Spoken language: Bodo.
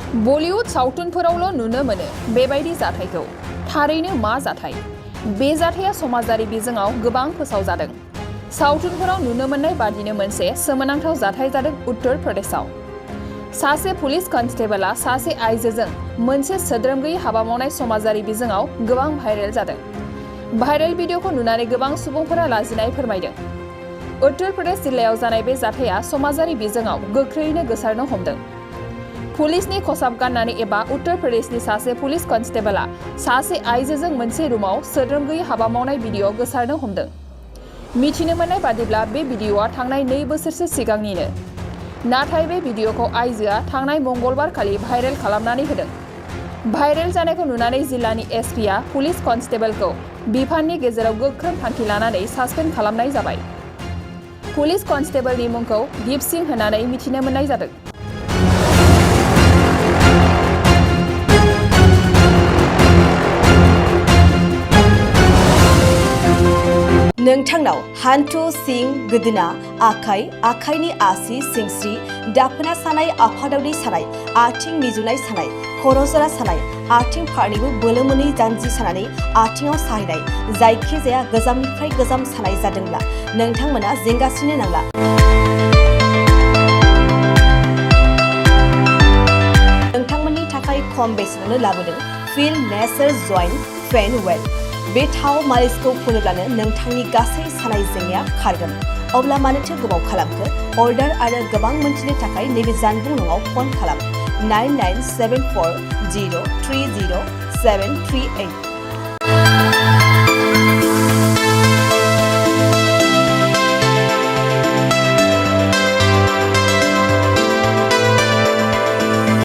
बलिउड सावथुनफोरावल' नुनो मोनो बेबायदि जाथायखौ। थारैनो मा जाथाय? बे जाथाया समाजारि बिजोङाव गोबां फोसावजादों। सावथुनफोराव नुनो मोननाय बादिनो मोनसे सोमोनांथाव जाथाय जादों उत्तर प्रदेशआव। सासे पुलिस कनस्टेबलआ सासे आइजोजों मोनसे सोद्रोम गैयै हाबा मावनाय समाजारि बिजोङाव गोबां भाइरेल जादों। भाइरेल भिडिअखौ नुनानै गोबां सुबुंफोरा लाजिनाय फोरमायदों। उत्तर प्रदेश जिल्लायाव जानाय बे जाथाया समाजारि बिजोङाव गोख्रैयैनो गोसारनो हमदों। पुलिसनि खसाब गाननानै एबा उत्तर प्रदेशनि सासे पुलिस कनस्टेबलआ सासे आइजोजों मोनसे रुमाव सोद्रोम गैयै हाबा मावनाय भिडिअ गोसारनो हमदों। मिथिनो मोननाय बादिब्ला बे भिडिअआ थांनाय 2 बोसोरसो सिगांनिनो। नाथाय बे भिडिअखौ आइजोआ थांनाय मंगलबार खालि भाइरेल खालामनानै होदों। भाइरेल जानायखौ नुनानै जिल्लानि एसपीआ पुलिस कनस्टेबलखौ बिफाननि गेजेराव गोख्रों थांखि लानानै सासपेन्ड खालामनाय जाबाय। पुलिस कनस्टेबलनि मुंखौ दीप सिंह होननानै मिथिनो मोननाय जादों। नोंथांनाव हान्थु, सिं, गोदोना, आखाइ, आखाइनि आसि, सिंस्रि, दाफोना सानाय, आफादावनि सानाय, आथिं मिजुनाय सानाय, खर' जरा सानाय, आथिं फारनैबो बोलो मोनै जानजि सानानै आथिङाव साहैनाय, जायखिजाया गोजामनिफ्राय गोजाम सानाय जादोंब्ला नोंथांमोना जिंगासिनो नांला। नोंथांमोननि थाखाय खम बेसेनावनो लाबोदों फिल नेचार जइन्ट पेन वेल। बे थाव मालिसखौ फुनोब्लानो नोंथांनि गासै सानाय जेंनाया खारगोन। अब्ला मानोथो गोबाव खालामखो? अर्डार आरो गोबां मोनथिनो थाखाय नैबे जानबुं नङाव फन खालाम 9974030738।